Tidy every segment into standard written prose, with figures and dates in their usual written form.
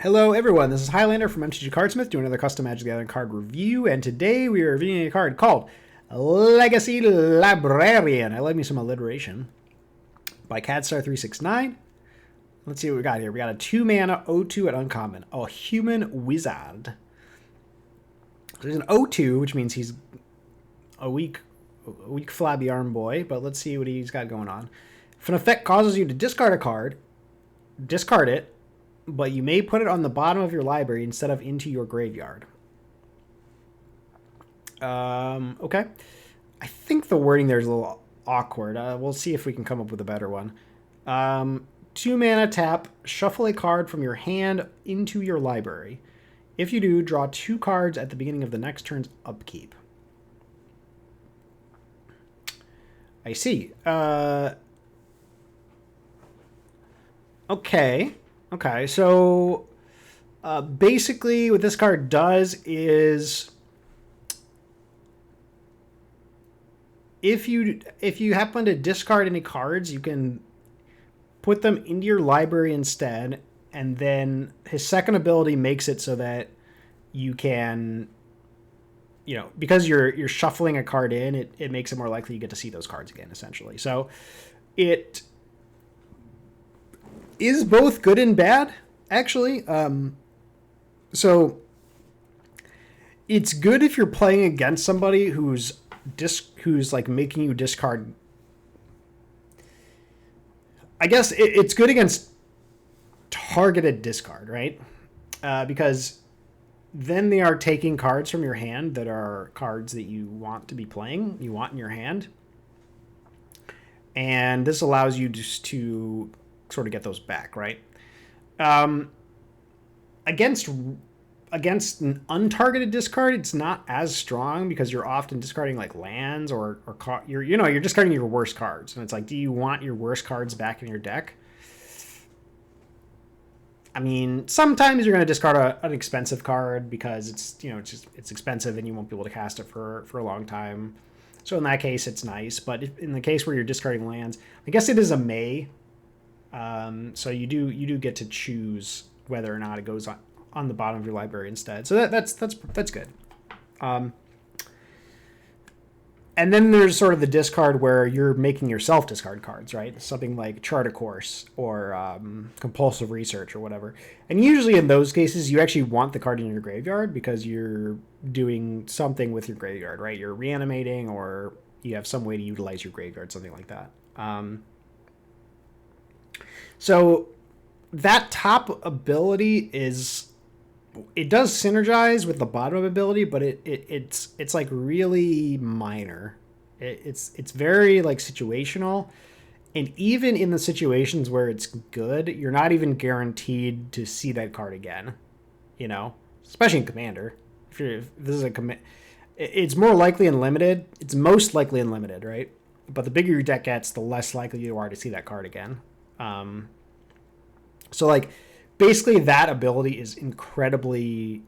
Hello everyone, this is Highlander from MTG Cardsmith doing another custom Magic the Gathering card review, and today we are reviewing a card called Legacy Librarian. I like me some alliteration by cadstar369. Let's see what we got here. We got a 2-mana O2 at uncommon, a human wizard. So he's an O2, which means he's a weak flabby arm boy, but let's see what he's got going on. If an effect causes you to discard a card, discard it, but you may put it on the bottom of your library instead of into your graveyard. Okay. I think the wording there is a little awkward. We'll see if we can come up with a better one. 2-mana tap, shuffle a card from your hand into your library. If you do, draw 2 cards at the beginning of the next turn's upkeep. I see. Okay. Okay, so basically what this card does is if you happen to discard any cards, you can put them into your library instead, and then his second ability makes it so that you can, because you're shuffling a card in, it makes it more likely you get to see those cards again, essentially. So it is both good and bad, actually. So it's good if you're playing against somebody who's like making you discard. I guess it's good against targeted discard, right? Because then they are taking cards from your hand that are cards that you want to be playing, you want in your hand. And this allows you just to sort of get those back, right? Against an untargeted discard, it's not as strong because you're often discarding like lands or you're discarding your worst cards, and it's like, do you want your worst cards back in your deck? I mean, sometimes you're going to discard an expensive card because it's expensive and you won't be able to cast it for a long time. So in that case, it's nice. But in the case where you're discarding lands, I guess it is a may. So you do get to choose whether or not it goes on the bottom of your library instead. So that's good. And then there's sort of the discard where you're making yourself discard cards, right? Something like Chart a Course or Compulsive Research or whatever. And usually in those cases, you actually want the card in your graveyard because you're doing something with your graveyard, right? You're reanimating or you have some way to utilize your graveyard, something like that. So that top ability it does synergize with the bottom ability, but it's like really minor. It's very like situational, and even in the situations where it's good, you're not even guaranteed to see that card again. Especially in Commander. If this is a commit, it's more likely in Limited. It's most likely in Limited, right? But the bigger your deck gets, the less likely you are to see that card again. So like basically that ability is incredibly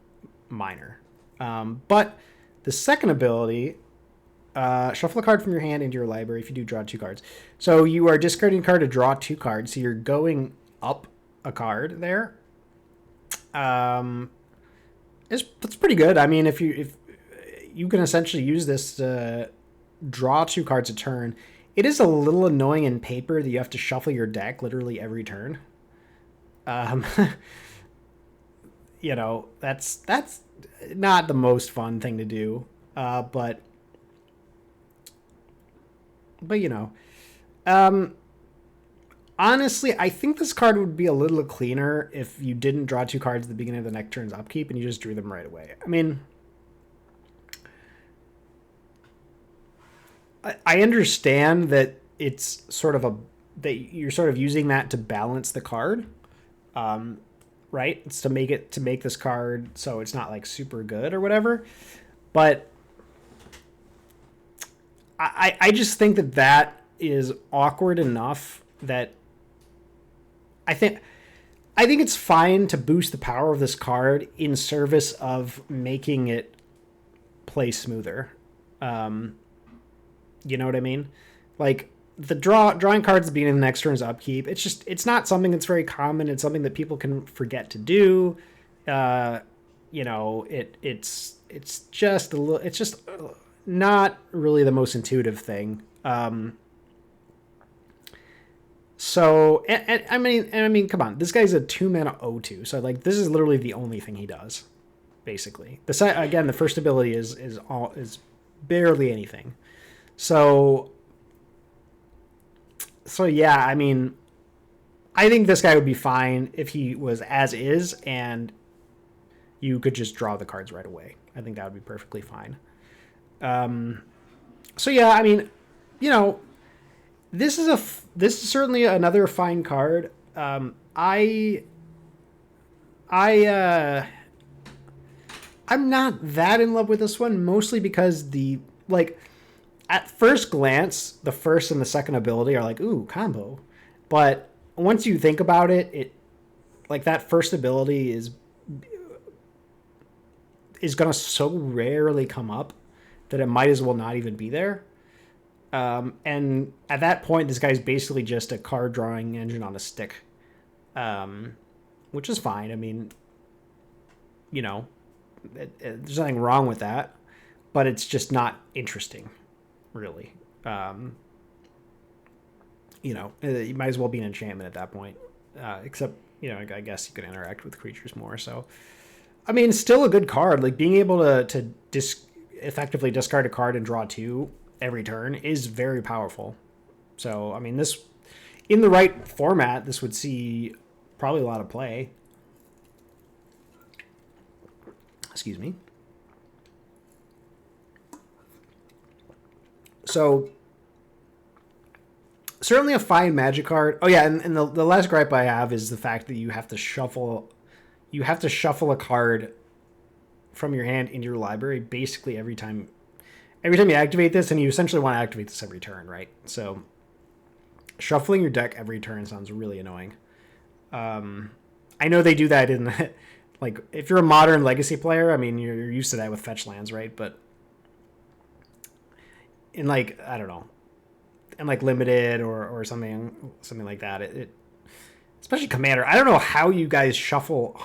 minor. But the second ability, shuffle a card from your hand into your library if you do draw 2 cards. So you are discarding a card to draw 2 cards. So you're going up a card there. That's pretty good. I mean, if you can essentially use this to draw 2 cards a turn. It is a little annoying in paper that you have to shuffle your deck literally every turn. That's not the most fun thing to do. But honestly, I think this card would be a little cleaner if you didn't draw 2 cards at the beginning of the next turn's upkeep and you just drew them right away. I mean, I understand that it's sort of that you're sort of using that to balance the card, right? It's to make this card so it's not like super good or whatever. But I just think that is awkward enough that I think it's fine to boost the power of this card in service of making it play smoother. You know what I mean? Like the drawing cards at the beginning of the next turn's upkeep. It's not something that's very common. It's something that people can forget to do. It's just not really the most intuitive thing. So I mean, come on, this guy's a 2-mana O2, so like this is literally the only thing he does, basically. The first ability is barely anything. So yeah, I mean, I think this guy would be fine if he was as is, and you could just draw the cards right away. I think that would be perfectly fine. So yeah, I mean, this is certainly another fine card. I'm not that in love with this one, mostly because at first glance, the first and the second ability are like, ooh, combo. But once you think about it, that first ability is going to so rarely come up that it might as well not even be there. And at that point, this guy's basically just a card drawing engine on a stick, which is fine. I mean, there's nothing wrong with that, but it's just not interesting, really. You might as well be an enchantment at that point, except, I guess you could interact with creatures more. So, I mean, still a good card. Like, being able to effectively discard a card and draw 2 every turn is very powerful. So, I mean, this, in the right format, this would see probably a lot of play. Excuse me. So, certainly a fine Magic card. Oh yeah, and the last gripe I have is the fact that you have to shuffle a card from your hand into your library basically every time you activate this, and you essentially want to activate this every turn, right? So shuffling your deck every turn sounds really annoying. I know they do that in like, if you're a modern Legacy player, I mean, you're used to that with fetch lands, right? But in, like, I don't know, in like Limited or something like that, it especially Commander, I don't know how you guys shuffle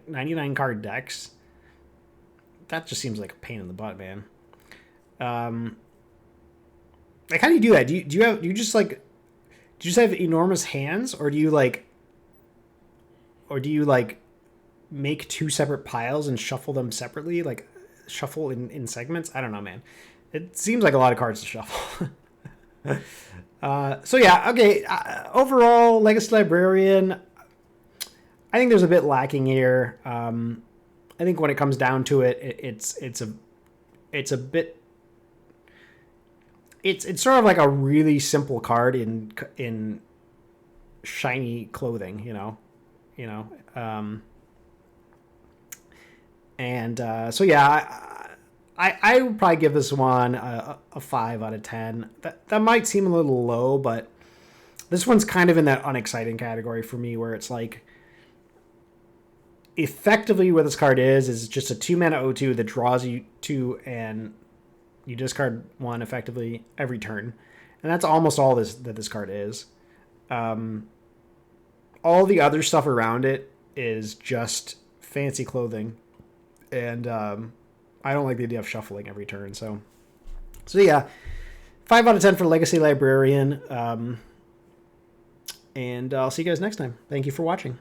99 card decks. That just seems like a pain in the butt, man. Like, how do you do that? Do you just have enormous hands, or do you make 2 separate piles and shuffle them separately, like shuffle in segments? I don't know, man. It seems like a lot of cards to shuffle. So yeah, okay. Overall, Legacy Librarian, I think there's a bit lacking here. I think when it comes down to it, it's sort of like a really simple card in shiny clothing, so yeah, I would probably give this one a 5 out of 10. That might seem a little low, but this one's kind of in that unexciting category for me, where it's like, effectively what this card is just a 2-mana O2 that draws you 2, and you discard 1 effectively every turn. And that's almost all that this card is. All the other stuff around it is just fancy clothing. And I don't like the idea of shuffling every turn. So yeah, 5 out of 10 for Legacy Librarian. And I'll see you guys next time. Thank you for watching.